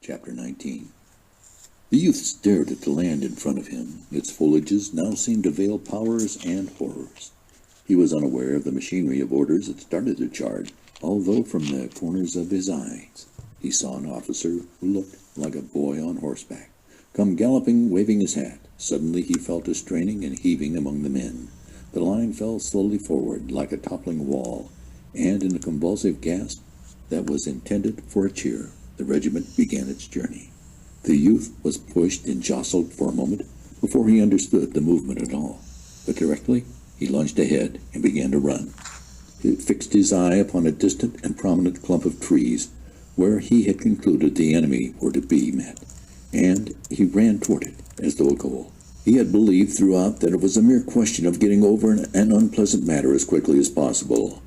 Chapter 19. The youth stared at the land in front of him. Its foliages now seemed to veil powers and horrors. He was unaware of the machinery of orders that started the charge, although from the corners of his eyes he saw an officer who looked like a boy on horseback come galloping, waving his hat. Suddenly he felt a straining and heaving among the men. The line fell slowly forward like a toppling wall, and in a convulsive gasp that was intended for a cheer, the regiment began its journey. The youth was pushed and jostled for a moment before he understood the movement at all. But directly he lunged ahead and began to run. He fixed his eye upon a distant and prominent clump of trees where he had concluded the enemy were to be met, and he ran toward it as though a goal. He had believed throughout that it was a mere question of getting over an unpleasant matter as quickly as possible,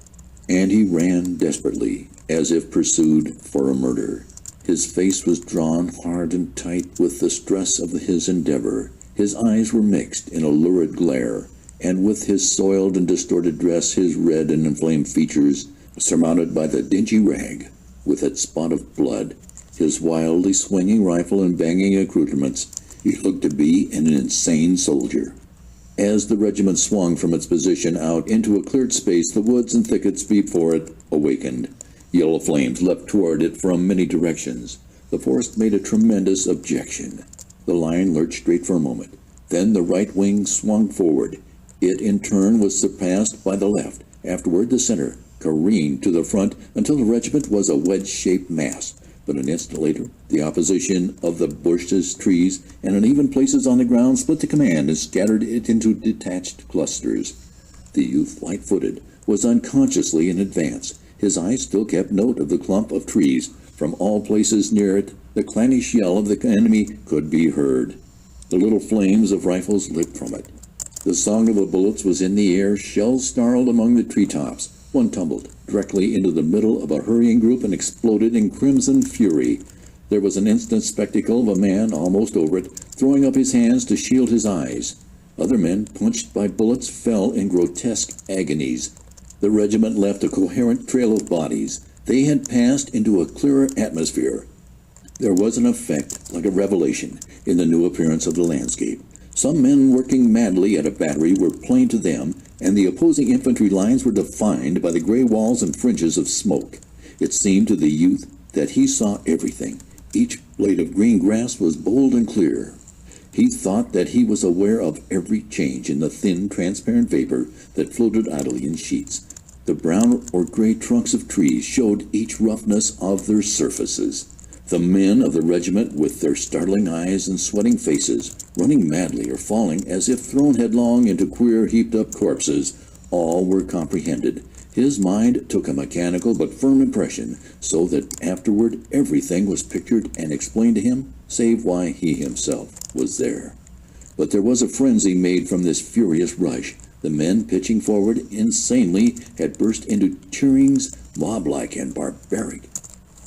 and he ran desperately, as if pursued for a murder. His face was drawn hard and tight with the stress of his endeavor. His eyes were mixed in a lurid glare, and with his soiled and distorted dress, his red and inflamed features surmounted by the dingy rag with its spot of blood, his wildly swinging rifle and banging accoutrements, he looked to be an insane soldier. As the regiment swung from its position out into a cleared space, the woods and thickets before it awakened. Yellow flames leapt toward it from many directions. The forest made a tremendous objection. The line lurched straight for a moment. Then the right wing swung forward. It in turn was surpassed by the left. Afterward the center careened to the front until the regiment was a wedge-shaped mass. But an instant later, the opposition of the bushes, trees, and uneven places on the ground split the command and scattered it into detached clusters. The youth, light-footed, was unconsciously in advance. His eyes still kept note of the clump of trees. From all places near it, the clannish yell of the enemy could be heard. The little flames of rifles leaped from it. The song of the bullets was in the air. Shells snarled among the treetops. One tumbled directly into the middle of a hurrying group and exploded in crimson fury. There was an instant spectacle of a man almost over it, throwing up his hands to shield his eyes. Other men, punched by bullets, fell in grotesque agonies. The regiment left a coherent trail of bodies. They had passed into a clearer atmosphere. There was an effect like a revelation in the new appearance of the landscape. Some men working madly at a battery were plain to them, and the opposing infantry lines were defined by the gray walls and fringes of smoke. It seemed to the youth that he saw everything. Each blade of green grass was bold and clear. He thought that he was aware of every change in the thin, transparent vapor that floated idly in sheets. The brown or gray trunks of trees showed each roughness of their surfaces. The men of the regiment, with their startling eyes and sweating faces, running madly or falling as if thrown headlong into queer heaped-up corpses, all were comprehended. His mind took a mechanical but firm impression, so that afterward everything was pictured and explained to him, save why he himself was there. But there was a frenzy made from this furious rush. The men pitching forward insanely had burst into cheerings, mob-like and barbaric,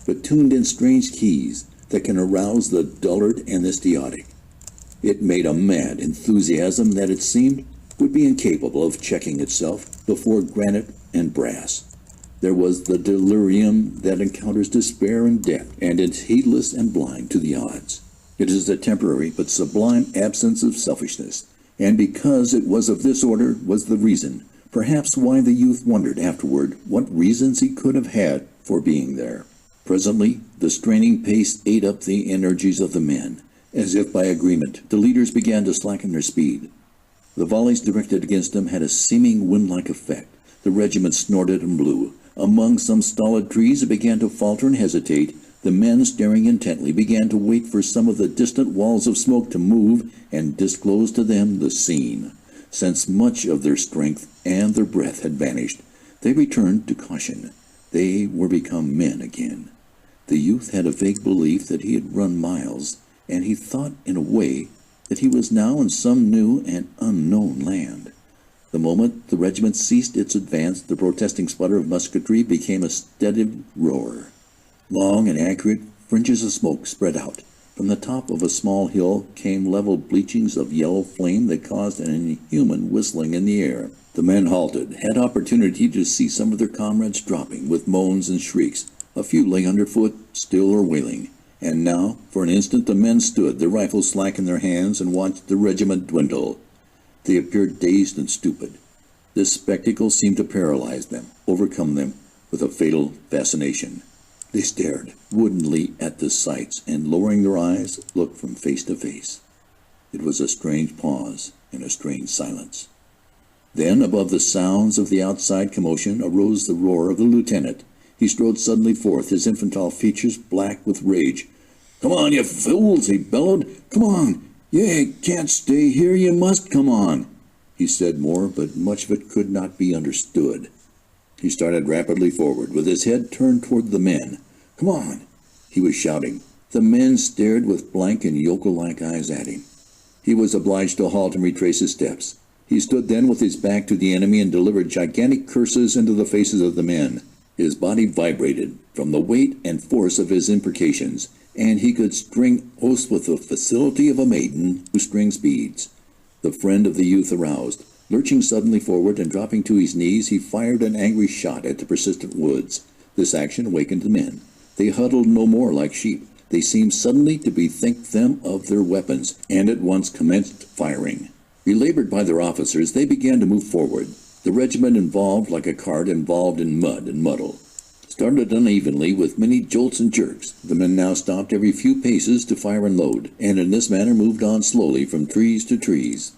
but tuned in strange keys that can arouse the dullard and the stereotypic. It made a mad enthusiasm that it seemed would be incapable of checking itself before granite and brass. There was the delirium that encounters despair and death, and is heedless and blind to the odds. It is the temporary but sublime absence of selfishness, and because it was of this order was the reason, perhaps why the youth wondered afterward what reasons he could have had for being there. Presently, the straining pace ate up the energies of the men. As if by agreement, the leaders began to slacken their speed. The volleys directed against them had a seeming wind-like effect. The regiment snorted and blew. Among some stolid trees it began to falter and hesitate. The men, staring intently, began to wait for some of the distant walls of smoke to move and disclose to them the scene. Since much of their strength and their breath had vanished, they returned to caution. They were become men again. The youth had a vague belief that he had run miles, and he thought in a way that he was now in some new and unknown land. The moment the regiment ceased its advance, the protesting sputter of musketry became a steady roar. Long and accurate fringes of smoke spread out. From the top of a small hill came level bleachings of yellow flame that caused an inhuman whistling in the air. The men halted, had opportunity to see some of their comrades dropping with moans and shrieks. A few lay underfoot, still or wailing, And now, for an instant, the men stood, their rifles slack in their hands, and watched the regiment dwindle. They appeared dazed and stupid. This spectacle seemed to paralyze them, overcome them with a fatal fascination. They stared woodenly at the sights, and lowering their eyes, looked from face to face. It was a strange pause and a strange silence. Then, above the sounds of the outside commotion, arose the roar of the lieutenant. He strode suddenly forth, his infantile features black with rage. "Come on, you fools!" he bellowed. "Come on! You can't stay here, you must come on!" He said more, but much of it could not be understood. He started rapidly forward, with his head turned toward the men. "Come on!" he was shouting. The men stared with blank and yokel-like eyes at him. He was obliged to halt and retrace his steps. He stood then with his back to the enemy and delivered gigantic curses into the faces of the men. His body vibrated from the weight and force of his imprecations, and he could string oaths with the facility of a maiden who strings beads. The friend of the youth aroused. Lurching suddenly forward and dropping to his knees, he fired an angry shot at the persistent woods. This action awakened the men. They huddled no more like sheep. They seemed suddenly to bethink them of their weapons, and at once commenced firing. Belabored by their officers, they began to move forward. The regiment involved like a cart involved in mud and muddle. Started unevenly with many jolts and jerks. The men now stopped every few paces to fire and load, and in this manner moved on slowly from trees to trees.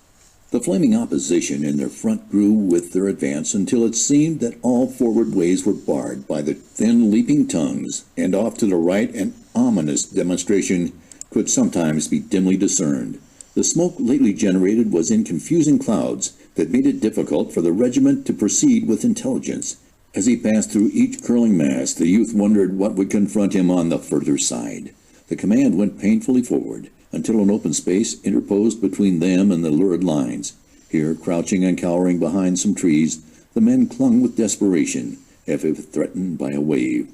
The flaming opposition in their front grew with their advance until it seemed that all forward ways were barred by the thin leaping tongues, and off to the right an ominous demonstration could sometimes be dimly discerned. The smoke lately generated was in confusing clouds that made it difficult for the regiment to proceed with intelligence. As he passed through each curling mass, the youth wondered what would confront him on the further side. The command went painfully forward, until an open space interposed between them and the lurid lines. Here, crouching and cowering behind some trees, the men clung with desperation, as if threatened by a wave.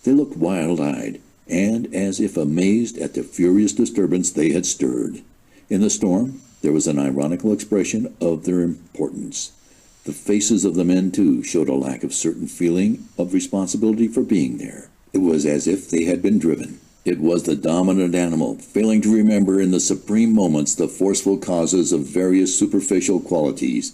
They looked wild-eyed, and as if amazed at the furious disturbance they had stirred. In the storm, there was an ironical expression of their importance. The faces of the men, too, showed a lack of certain feeling of responsibility for being there. It was as if they had been driven. It was the dominant animal, failing to remember in the supreme moments the forceful causes of various superficial qualities.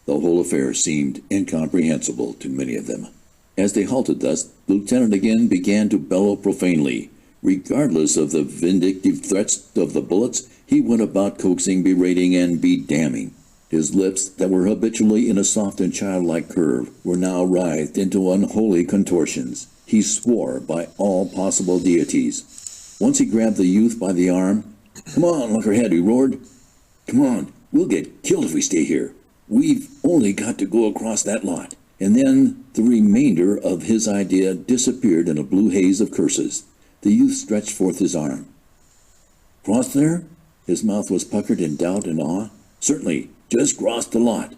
The whole affair seemed incomprehensible to many of them. As they halted thus, the lieutenant again began to bellow profanely. Regardless of the vindictive threats of the bullets, he went about coaxing, berating, and bedamning. His lips, that were habitually in a soft and childlike curve, were now writhed into unholy contortions. He swore by all possible deities. Once he grabbed the youth by the arm. "Come on, Luckerhead," he roared. "Come on, we'll get killed if we stay here. We've only got to go across that lot." And then the remainder of his idea disappeared in a blue haze of curses. The youth stretched forth his arm. "Cross there?" His mouth was puckered in doubt and awe. "Certainly, just cross the lot."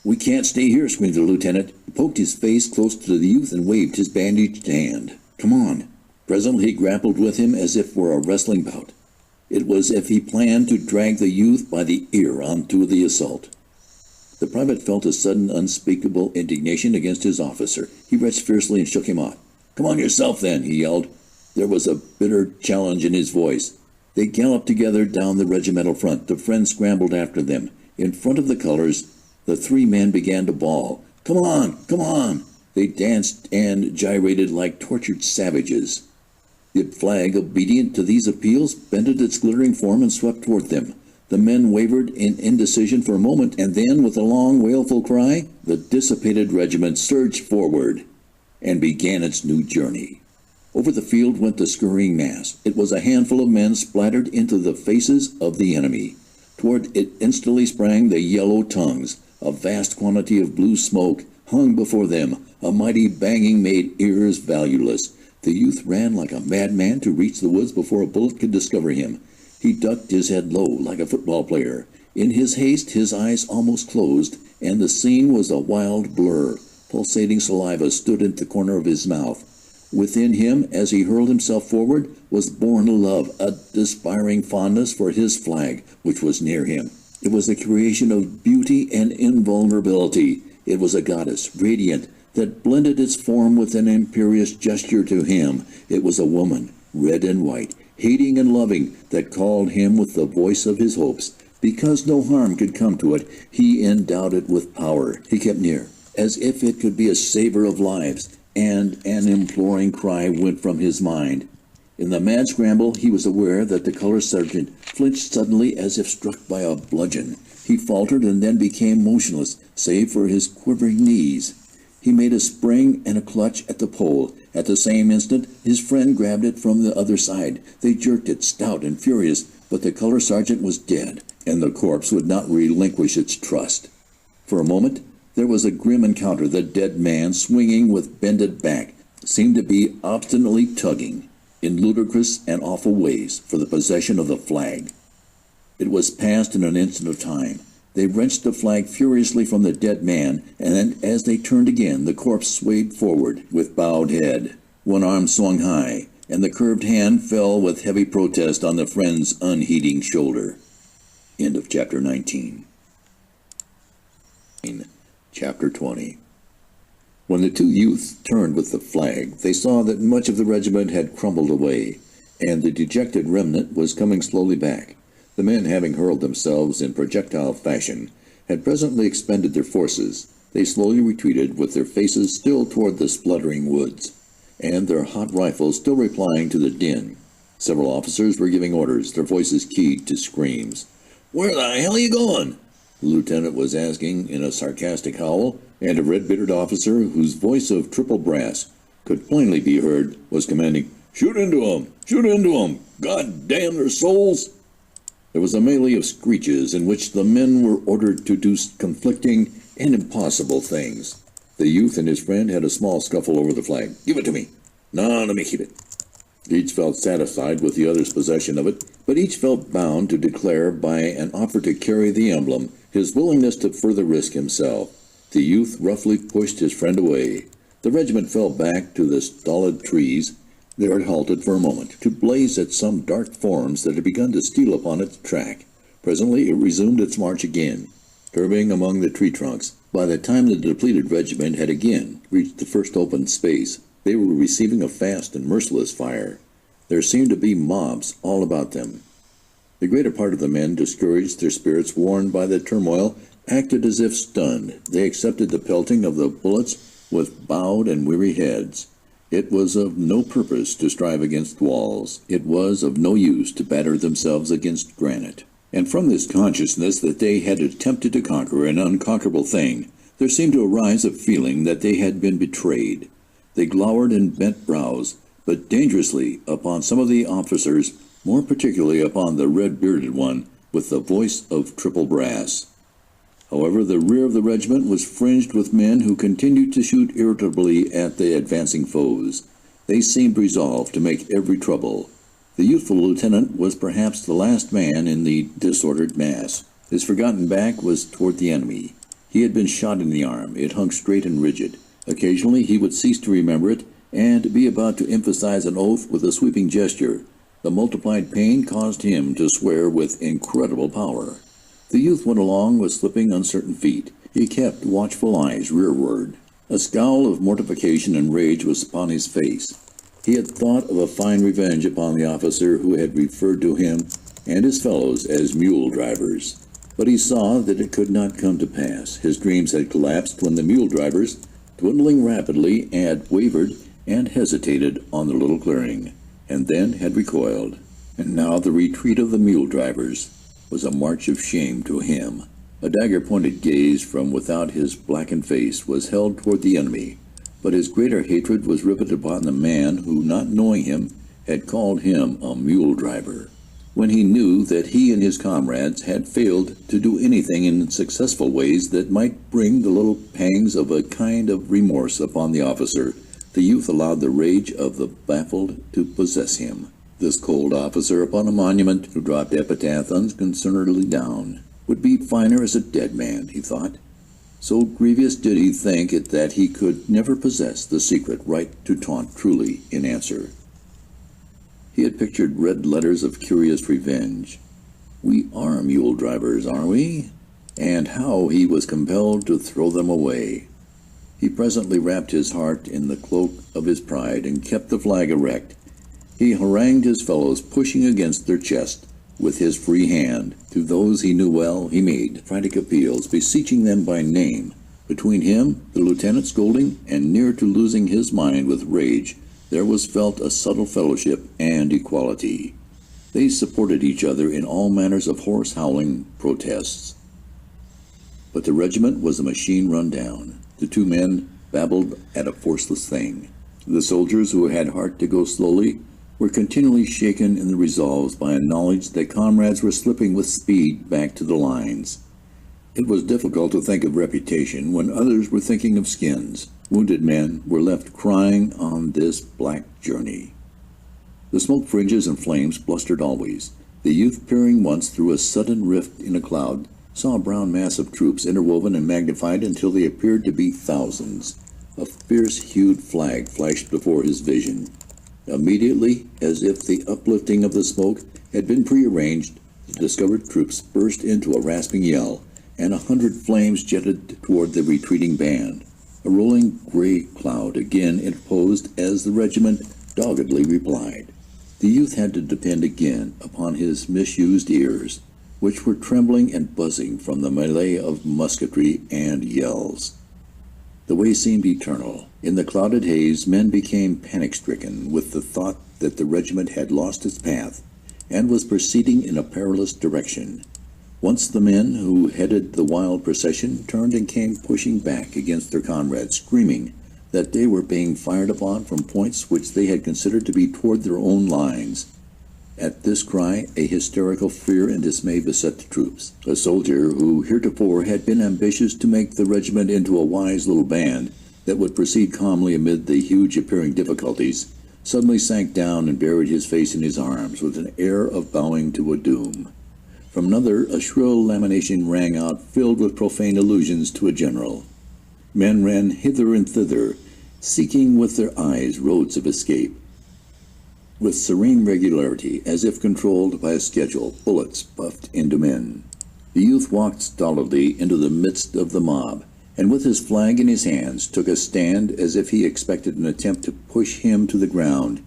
"We can't stay here," screamed the lieutenant. He poked his face close to the youth and waved his bandaged hand. "Come on." Presently he grappled with him as if for a wrestling bout. It was as if he planned to drag the youth by the ear onto the assault. The private felt a sudden unspeakable indignation against his officer. He wrenched fiercely and shook him off. "Come on yourself then," he yelled. There was a bitter challenge in his voice. They galloped together down the regimental front. The friends scrambled after them. In front of the colors, the three men began to bawl. "Come on! Come on!" They danced and gyrated like tortured savages. The flag, obedient to these appeals, bended its glittering form and swept toward them. The men wavered in indecision for a moment, and then, with a long, wailful cry, the dissipated regiment surged forward and began its new journey. Over the field went the scurrying mass. It was a handful of men splattered into the faces of the enemy. Toward it instantly sprang the yellow tongues. A vast quantity of blue smoke hung before them. A mighty banging made ears valueless. The youth ran like a madman to reach the woods before a bullet could discover him. He ducked his head low like a football player. In his haste his eyes almost closed, and the scene was a wild blur. Pulsating saliva stood at the corner of his mouth. Within him, as he hurled himself forward, was born a love, a despairing fondness for his flag, which was near him. It was the creation of beauty and invulnerability. It was a goddess, radiant, that blended its form with an imperious gesture to him. It was a woman, red and white, hating and loving, that called him with the voice of his hopes. Because no harm could come to it, he endowed it with power. He kept near, as if it could be a saver of lives, and an imploring cry went from his mind. In the mad scramble, he was aware that the color sergeant flinched suddenly as if struck by a bludgeon. He faltered and then became motionless, save for his quivering knees. He made a spring and a clutch at the pole. At the same instant, his friend grabbed it from the other side. They jerked it, stout and furious, but the color sergeant was dead, and the corpse would not relinquish its trust. For a moment, there was a grim encounter. The dead man, swinging with bended back, seemed to be obstinately tugging, in ludicrous and awful ways, for the possession of the flag. It was passed in an instant of time. They wrenched the flag furiously from the dead man, and then, as they turned again, the corpse swayed forward with bowed head. One arm swung high, and the curved hand fell with heavy protest on the friend's unheeding shoulder. End of chapter 19. Chapter 20. When the two youths turned with the flag, they saw that much of the regiment had crumbled away, and the dejected remnant was coming slowly back. The men, having hurled themselves in projectile fashion, had presently expended their forces. They slowly retreated, with their faces still toward the spluttering woods, and their hot rifles still replying to the din. Several officers were giving orders, their voices keyed to screams. "Where the hell are you going?" the lieutenant was asking in a sarcastic howl, and a red-bearded officer, whose voice of triple brass could plainly be heard, was commanding, "Shoot into 'em! Shoot into 'em! God damn their souls!" There was a melee of screeches in which the men were ordered to do conflicting and impossible things. The youth and his friend had a small scuffle over the flag. "Give it to me." "No, let me keep it." Each felt satisfied with the other's possession of it, but each felt bound to declare by an offer to carry the emblem his willingness to further risk himself. The youth roughly pushed his friend away. The regiment fell back to the stolid trees. There it halted for a moment, to blaze at some dark forms that had begun to steal upon its track. Presently it resumed its march again, curving among the tree trunks. By the time the depleted regiment had again reached the first open space, they were receiving a fast and merciless fire. There seemed to be mobs all about them. The greater part of the men, discouraged, their spirits worn by the turmoil, acted as if stunned. They accepted the pelting of the bullets with bowed and weary heads. It was of no purpose to strive against walls. It was of no use to batter themselves against granite. And from this consciousness that they had attempted to conquer an unconquerable thing, there seemed to arise a feeling that they had been betrayed. They glowered and bent brows, but dangerously, upon some of the officers, more particularly upon the red-bearded one, with the voice of triple brass. However, the rear of the regiment was fringed with men who continued to shoot irritably at the advancing foes. They seemed resolved to make every trouble. The youthful lieutenant was perhaps the last man in the disordered mass. His forgotten back was toward the enemy. He had been shot in the arm. It hung straight and rigid. Occasionally he would cease to remember it, and be about to emphasize an oath with a sweeping gesture. The multiplied pain caused him to swear with incredible power. The youth went along with slipping, uncertain feet. He kept watchful eyes rearward. A scowl of mortification and rage was upon his face. He had thought of a fine revenge upon the officer who had referred to him and his fellows as mule drivers. But he saw that it could not come to pass. His dreams had collapsed when the mule drivers, dwindling rapidly, had wavered and hesitated on the little clearing, and then had recoiled. And now the retreat of the mule drivers was a march of shame to him. A dagger-pointed gaze from without his blackened face was held toward the enemy, but his greater hatred was riveted upon the man who, not knowing him, had called him a mule driver. When he knew that he and his comrades had failed to do anything in successful ways that might bring the little pangs of a kind of remorse upon the officer, the youth allowed the rage of the baffled to possess him. This cold officer upon a monument, who dropped epitaph unconcernedly down, would be finer as a dead man, he thought. So grievous did he think it that he could never possess the secret right to taunt truly in answer. He had pictured red letters of curious revenge. "We are mule drivers, are we?" And how he was compelled to throw them away. He presently wrapped his heart in the cloak of his pride and kept the flag erect. He harangued his fellows, pushing against their chest with his free hand. To those he knew well, he made frantic appeals, beseeching them by name. Between him, the lieutenant scolding, and near to losing his mind with rage, there was felt a subtle fellowship and equality. They supported each other in all manners of hoarse howling protests. But the regiment was a machine run down. The two men babbled at a forceless thing. The soldiers who had heart to go slowly were continually shaken in the resolves by a knowledge that comrades were slipping with speed back to the lines. It was difficult to think of reputation when others were thinking of skins. Wounded men were left crying on this black journey. The smoke fringes and flames blustered always. The youth, peering once through a sudden rift in a cloud, saw a brown mass of troops interwoven and magnified until they appeared to be thousands. A fierce-hued flag flashed before his vision. Immediately, as if the uplifting of the smoke had been prearranged, the discovered troops burst into a rasping yell, and 100 flames jetted toward the retreating band. A rolling gray cloud again interposed as the regiment doggedly replied. The youth had to depend again upon his misused ears, which were trembling and buzzing from the melee of musketry and yells. The way seemed eternal. In the clouded haze, men became panic-stricken with the thought that the regiment had lost its path and was proceeding in a perilous direction. Once the men who headed the wild procession turned and came pushing back against their comrades, screaming that they were being fired upon from points which they had considered to be toward their own lines. At this cry, a hysterical fear and dismay beset the troops. A soldier who heretofore had been ambitious to make the regiment into a wise little band that would proceed calmly amid the huge appearing difficulties, suddenly sank down and buried his face in his arms with an air of bowing to a doom. From another, a shrill lamentation rang out, filled with profane allusions to a general. Men ran hither and thither, seeking with their eyes roads of escape. With serene regularity, as if controlled by a schedule, bullets buffed into men. The youth walked stolidly into the midst of the mob, and with his flag in his hands took a stand as if he expected an attempt to push him to the ground.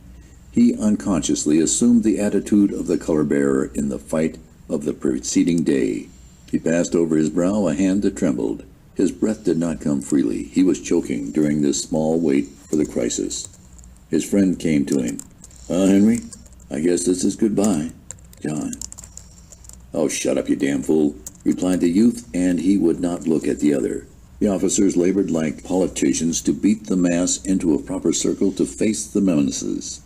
He unconsciously assumed the attitude of the color-bearer in the fight of the preceding day. He passed over his brow a hand that trembled. His breath did not come freely. He was choking during this small wait for the crisis. His friend came to him. Henry, I guess this is goodbye. John. Oh, shut up, you damn fool, replied the youth, and he would not look at the other. The officers labored like politicians to beat the mass into a proper circle to face the menaces.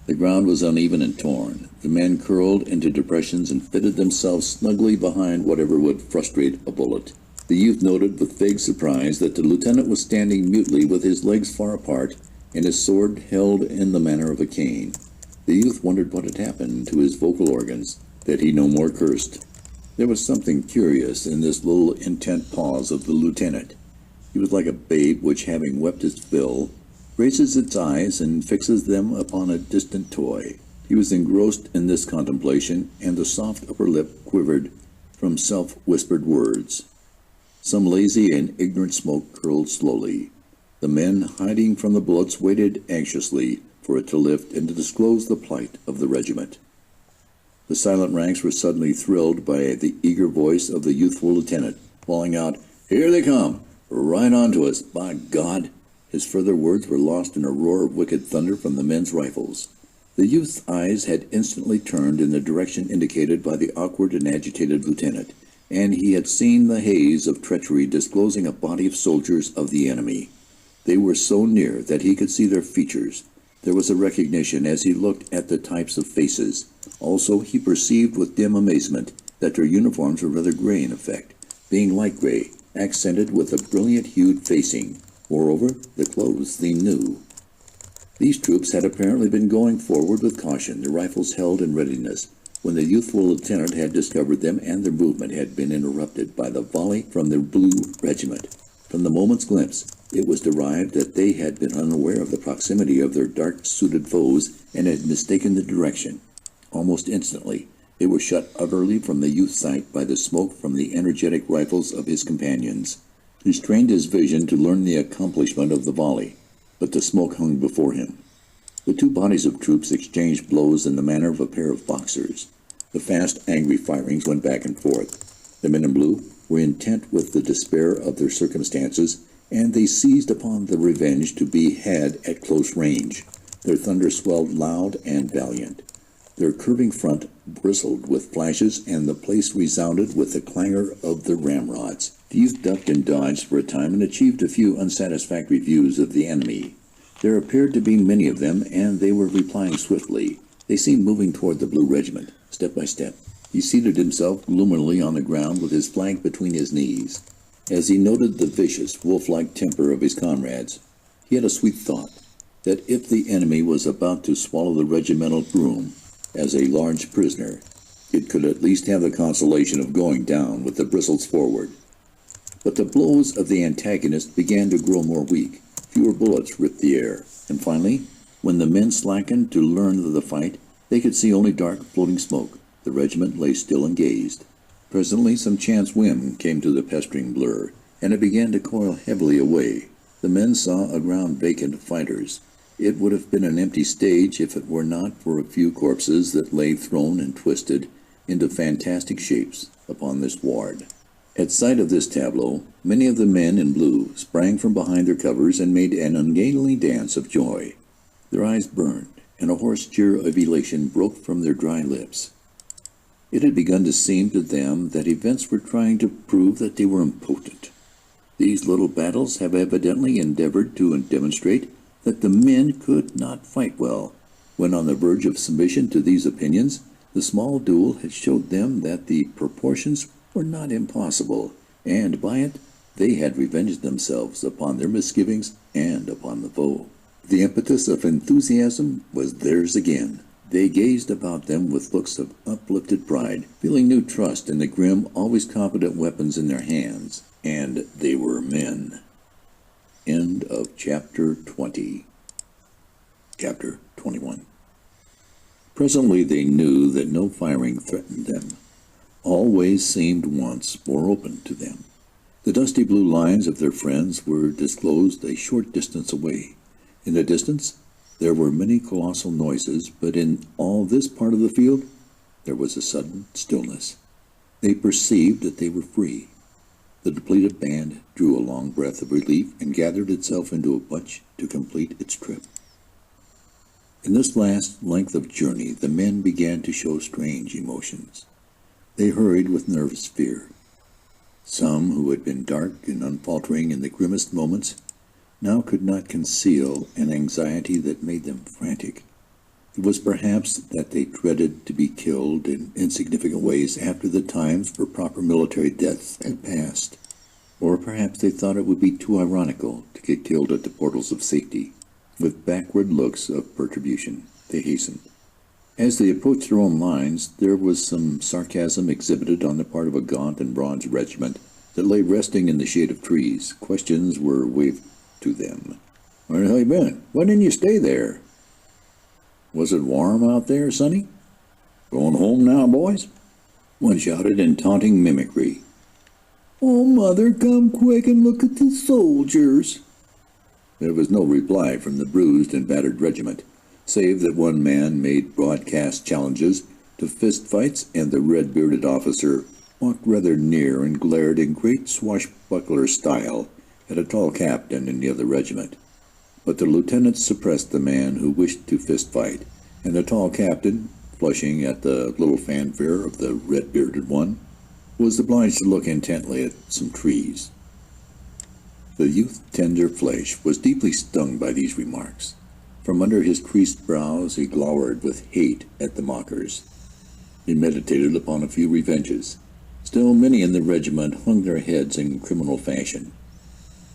The ground was uneven and torn. The men curled into depressions and fitted themselves snugly behind whatever would frustrate a bullet. The youth noted with vague surprise that the lieutenant was standing mutely with his legs far apart and his sword held in the manner of a cane. The youth wondered what had happened to his vocal organs, that he no more cursed. There was something curious in this little intent pause of the lieutenant. He was like a babe which, having wept its fill, raises its eyes and fixes them upon a distant toy. He was engrossed in this contemplation, and the soft upper lip quivered from self-whispered words. Some lazy and ignorant smoke curled slowly. The men, hiding from the bullets, waited anxiously for it to lift and to disclose the plight of the regiment. The silent ranks were suddenly thrilled by the eager voice of the youthful lieutenant, bawling out, "Here they come! Right on to us, by God!" His further words were lost in a roar of wicked thunder from the men's rifles. The youth's eyes had instantly turned in the direction indicated by the awkward and agitated lieutenant, and he had seen the haze of treachery disclosing a body of soldiers of the enemy. They were so near that he could see their features. There was a recognition as he looked at the types of faces. Also, he perceived with dim amazement that their uniforms were rather gray in effect, being light gray, accented with a brilliant-hued facing. Moreover, the clothes seemed new. These troops had apparently been going forward with caution, their rifles held in readiness, when the youthful lieutenant had discovered them, and their movement had been interrupted by the volley from the blue regiment. From the moment's glimpse, it was derived that they had been unaware of the proximity of their dark-suited foes and had mistaken the direction. Almost instantly, they were shut utterly from the youth's sight by the smoke from the energetic rifles of his companions. He strained his vision to learn the accomplishment of the volley, but the smoke hung before him. The two bodies of troops exchanged blows in the manner of a pair of boxers. The fast, angry firings went back and forth. The men in blue were intent with the despair of their circumstances, and they seized upon the revenge to be had at close range. Their thunder swelled loud and valiant. Their curving front bristled with flashes, and the place resounded with the clangor of the ramrods. The youth ducked and dodged for a time and achieved a few unsatisfactory views of the enemy. There appeared to be many of them, and they were replying swiftly. They seemed moving toward the blue regiment, step by step. He seated himself gloomily on the ground with his flank between his knees. As he noted the vicious, wolf-like temper of his comrades, he had a sweet thought that if the enemy was about to swallow the regimental groom as a large prisoner, it could at least have the consolation of going down with the bristles forward. But the blows of the antagonist began to grow more weak. Fewer bullets ripped the air, and finally, when the men slackened to learn of the fight, they could see only dark, floating smoke. The regiment lay still and gazed. Presently some chance whim came to the pestering blur, and it began to coil heavily away. The men saw aground vacant fighters. It would have been an empty stage if it were not for a few corpses that lay thrown and twisted into fantastic shapes upon this sward. At sight of this tableau, many of the men in blue sprang from behind their covers and made an ungainly dance of joy. Their eyes burned, and a hoarse jeer of elation broke from their dry lips. It had begun to seem to them that events were trying to prove that they were impotent. These little battles have evidently endeavored to demonstrate that the men could not fight well. When on the verge of submission to these opinions, the small duel had showed them that the proportions were not impossible, and by it they had revenged themselves upon their misgivings and upon the foe. The impetus of enthusiasm was theirs again. They gazed about them with looks of uplifted pride, feeling new trust in the grim, always competent weapons in their hands, and they were men. End of Chapter 20. Chapter 21. Presently they knew that no firing threatened them. All ways seemed once more open to them. The dusty blue lines of their friends were disclosed a short distance away. In the distance there were many colossal noises, but in all this part of the field there was a sudden stillness. They perceived that they were free. The depleted band drew a long breath of relief and gathered itself into a bunch to complete its trip. In this last length of journey, the men began to show strange emotions. They hurried with nervous fear. Some, who had been dark and unfaltering in the grimmest moments, now could not conceal an anxiety that made them frantic. It was perhaps that they dreaded to be killed in insignificant ways after the times for proper military deaths had passed. Or perhaps they thought it would be too ironical to get killed at the portals of safety. With backward looks of perturbation, they hastened. As they approached their own lines, there was some sarcasm exhibited on the part of a gaunt and bronze regiment that lay resting in the shade of trees. Questions were waved to them. "Where the hell you been? Why didn't you stay there? Was it warm out there, Sonny? Going home now, boys?" One shouted in taunting mimicry. "Oh, Mother, come quick and look at the soldiers." There was no reply from the bruised and battered regiment, save that one man made broadcast challenges to fistfights, and the red-bearded officer walked rather near and glared in great swashbuckler style at a tall captain in the other regiment. But the lieutenants suppressed the man who wished to fist-fight, and the tall captain, flushing at the little fanfare of the red-bearded one, was obliged to look intently at some trees. The youth's tender flesh was deeply stung by these remarks. From under his creased brows he glowered with hate at the mockers. He meditated upon a few revenges. Still many in the regiment hung their heads in criminal fashion,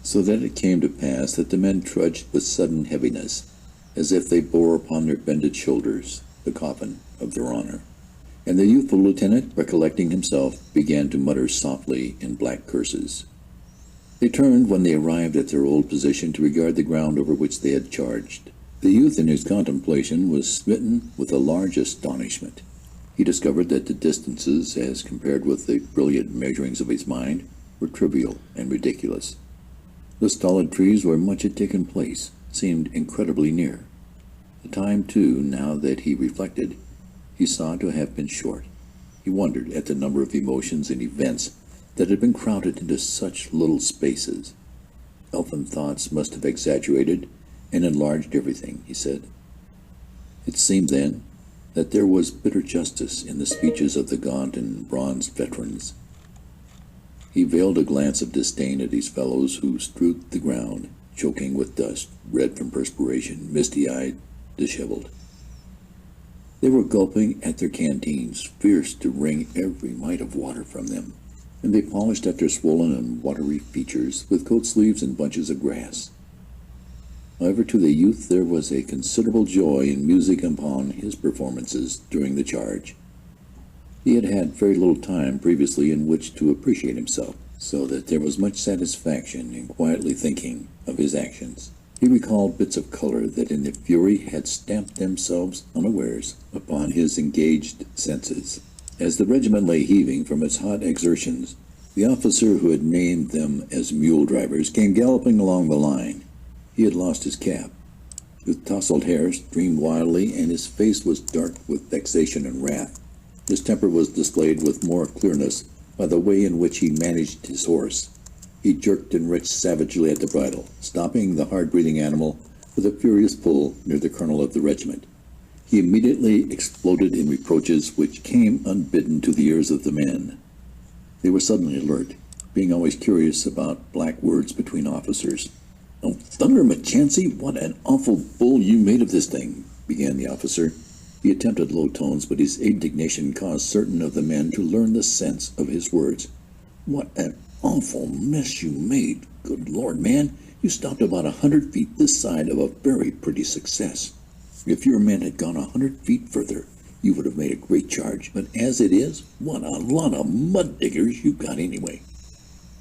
so that it came to pass that the men trudged with sudden heaviness, as if they bore upon their bended shoulders the coffin of their honor. And the youthful lieutenant, recollecting himself, began to mutter softly in black curses. They turned when they arrived at their old position to regard the ground over which they had charged. The youth in his contemplation was smitten with a large astonishment. He discovered that the distances, as compared with the brilliant measurings of his mind, were trivial and ridiculous. The stolid trees where much had taken place seemed incredibly near. The time, too, now that he reflected, he saw to have been short. He wondered at the number of emotions and events that had been crowded into such little spaces. Elfin thoughts must have exaggerated and enlarged everything, he said. It seemed then that there was bitter justice in the speeches of the gaunt and bronzed veterans. He veiled a glance of disdain at these fellows who strewed the ground, choking with dust, red from perspiration, misty-eyed, disheveled. They were gulping at their canteens, fierce to wring every mite of water from them, and they polished at their swollen and watery features with coat sleeves and bunches of grass. However, to the youth there was a considerable joy in musing upon his performances during the charge. He had had very little time previously in which to appreciate himself, so that there was much satisfaction in quietly thinking of his actions. He recalled bits of color that in the fury had stamped themselves unawares upon his engaged senses. As the regiment lay heaving from its hot exertions, the officer who had named them as mule drivers came galloping along the line. He had lost his cap. His tousled hair streamed wildly, and his face was dark with vexation and wrath. His temper was displayed with more clearness by the way in which he managed his horse. He jerked and wrenched savagely at the bridle, stopping the hard-breathing animal with a furious pull near the colonel of the regiment. He immediately exploded in reproaches which came unbidden to the ears of the men. They were suddenly alert, being always curious about black words between officers. "Oh, thunder, Machancy, what an awful bull you made of this thing," began the officer. He attempted low tones, but his indignation caused certain of the men to learn the sense of his words. "What an awful mess you made. Good Lord, man, you stopped about 100 feet this side of a very pretty success. If your men had gone 100 feet further, you would have made a great charge. But as it is, what a lot of mud diggers you've got anyway."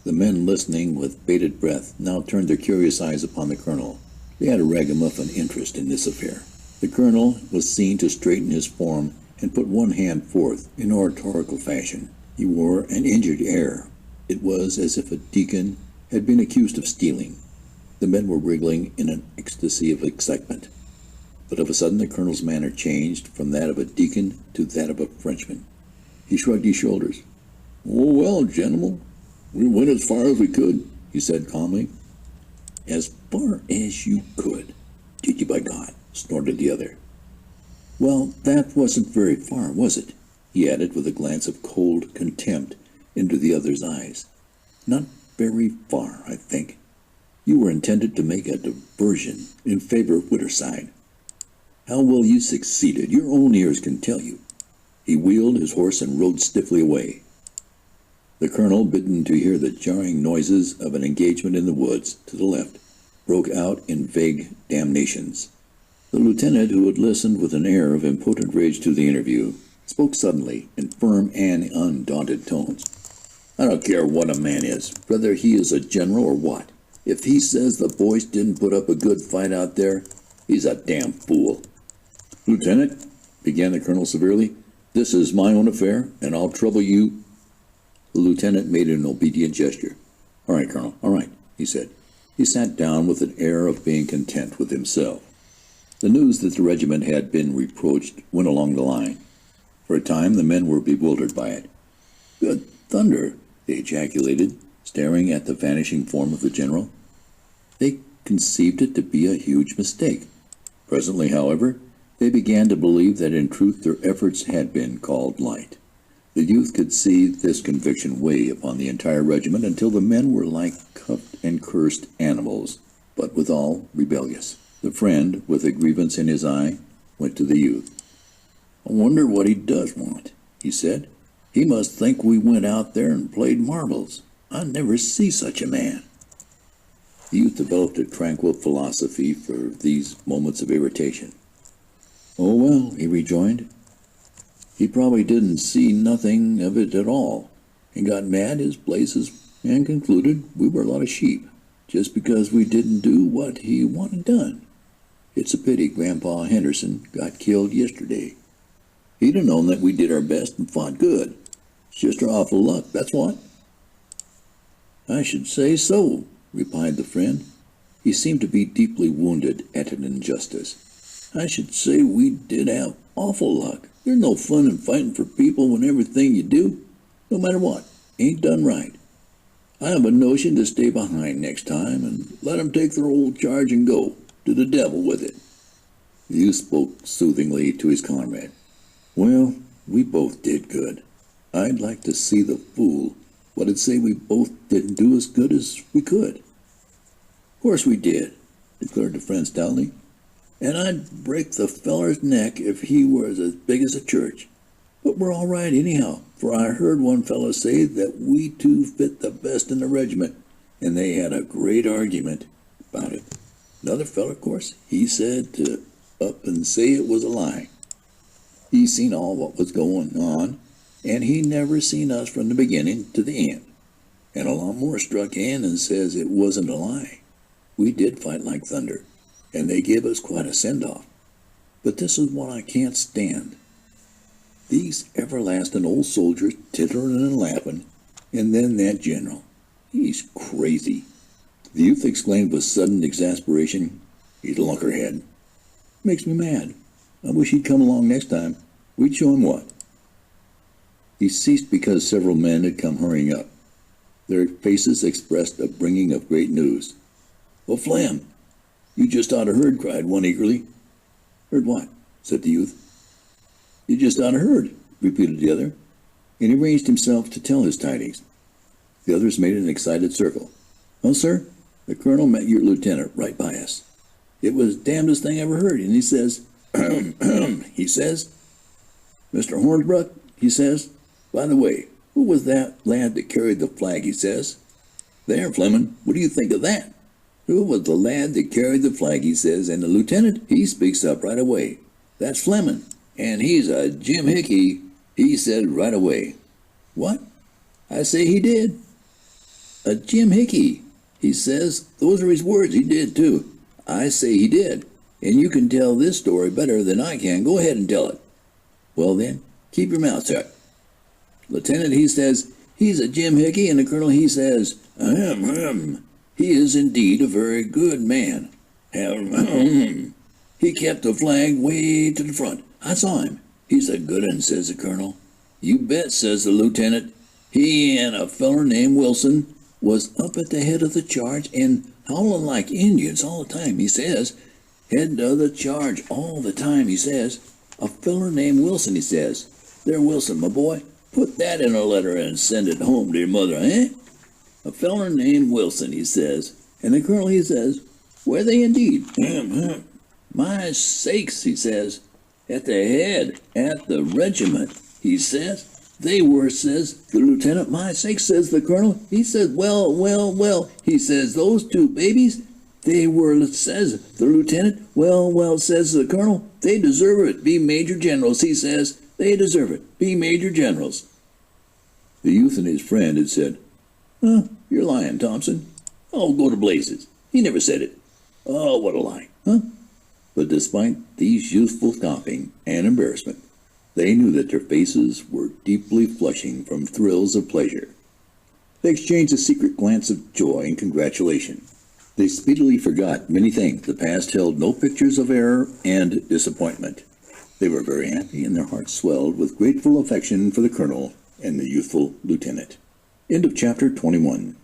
The men, listening with bated breath, now turned their curious eyes upon the colonel. They had a ragamuffin interest in this affair. The colonel was seen to straighten his form and put one hand forth in oratorical fashion. He wore an injured air. It was as if a deacon had been accused of stealing. The men were wriggling in an ecstasy of excitement. But of a sudden the colonel's manner changed from that of a deacon to that of a Frenchman. He shrugged his shoulders. "Oh, well, gentlemen, we went as far as we could," he said calmly. "As far as you could? Did you, by God?" snorted the other. "Well, that wasn't very far, was it?" he added with a glance of cold contempt into the other's eyes. "Not very far, I think. You were intended to make a diversion in favor of Whiterside. How well you succeeded, your own ears can tell you." He wheeled his horse and rode stiffly away. The colonel, bidden to hear the jarring noises of an engagement in the woods to the left, broke out in vague damnations. The lieutenant, who had listened with an air of impotent rage to the interview, spoke suddenly in firm and undaunted tones. "I don't care what a man is, whether he is a general or what. If he says the boys didn't put up a good fight out there, he's a damn fool." "Lieutenant," began the colonel severely, "this is my own affair, and I'll trouble you." The lieutenant made an obedient gesture. "All right, Colonel, all right," he said. He sat down with an air of being content with himself. The news that the regiment had been reproached went along the line. For a time the men were bewildered by it. "Good thunder!" they ejaculated, staring at the vanishing form of the general. They conceived it to be a huge mistake. Presently, however, they began to believe that in truth their efforts had been called light. The youth could see this conviction weigh upon the entire regiment until the men were like cuffed and cursed animals, but withal rebellious. The friend, with a grievance in his eye, went to the youth. "I wonder what he does want," he said. "He must think we went out there and played marbles. I never see such a man." The youth developed a tranquil philosophy for these moments of irritation. "Oh, well," he rejoined, "he probably didn't see nothing of it at all, and got mad his places, and concluded we were a lot of sheep, just because we didn't do what he wanted done. It's a pity Grandpa Henderson got killed yesterday. He'd have known that we did our best and fought good. It's just our awful luck, that's what." "I should say so," replied the friend. He seemed to be deeply wounded at an injustice. I should say we did have awful luck. There's no fun in fighting for people when everything you do, no matter what, ain't done right. I have a notion to stay behind next time and let 'em take their old charge and go to the devil with it." The youth spoke soothingly to his comrade. "Well, we both did good. I'd like to see the fool what'd say we both didn't do as good as we could." "Of course we did," declared the friend stoutly. "And I'd break the feller's neck if he was as big as a church. But we're all right anyhow, for I heard one fellow say that we two fit the best in the regiment, and they had a great argument about it. Another fellow, of course, he said to up and say it was a lie. He seen all what was going on, and he never seen us from the beginning to the end. And a lot more struck in and says it wasn't a lie. We did fight like thunder, and they gave us quite a send-off. But this is what I can't stand. These everlasting old soldiers tittering and laughing, and then that general. He's crazy." The youth exclaimed with sudden exasperation, "He's a lunkerhead. Makes me mad. I wish he'd come along next time. We'd show him what." He ceased because several men had come hurrying up. Their faces expressed a bringing of great news. "Well, Flam, you just ought to heard," cried one eagerly. "Heard what?" said the youth. "You just ought to heard," repeated the other, and he arranged himself to tell his tidings. The others made an excited circle. "Oh, sir, the colonel met your lieutenant right by us. It was the damnedest thing I ever heard, and he says, he says, 'Mr. Hornbrook,' he says, 'by the way, who was that lad that carried the flag?' he says. 'There, Fleming, what do you think of that? Who was the lad that carried the flag?' he says, and the lieutenant, he speaks up right away. 'That's Fleming, and he's a Jim Hickey,' he said right away. 'What?' I say he did. 'A Jim Hickey,' he says. Those are his words. He did, too. I say he did, and you can tell this story better than I can. Go ahead and tell it.' 'Well, then, keep your mouth shut.' Lieutenant, he says, 'He's a Jim Hickey,' and the colonel, he says, 'Ahem, he is indeed a very good man. Ahem, he kept the flag way to the front. I saw him. He's a good un,' says the colonel. 'You bet,' says the lieutenant. 'He and a feller named Wilson was up at the head of the charge and howling like Indians all the time,' he says. 'Head of the charge all the time,' he says. 'A feller named Wilson,' he says. There, Wilson, my boy, put that in a letter and send it home to your mother, eh? 'A feller named Wilson,' he says. And the colonel, he says, 'Were they indeed?' 'My sakes,' he says. 'At the head, at the regiment,' he says. 'They were,' says the lieutenant. 'My sakes,' says the colonel. He says, 'Well,' he says, 'those two babies, they were,' says the lieutenant. 'Well,' says the colonel, 'they deserve it, be major generals,' he says. 'They deserve it, be major generals.'" The youth and his friend had said, "You're lying, Thompson. Oh, go to blazes. He never said it. Oh, what a lie, huh?" But despite these youthful scoffing and embarrassment, they knew that their faces were deeply flushing from thrills of pleasure. They exchanged a secret glance of joy and congratulation. They speedily forgot many things. The past held no pictures of error and disappointment. They were very happy, and their hearts swelled with grateful affection for the colonel and the youthful lieutenant. End of chapter 21.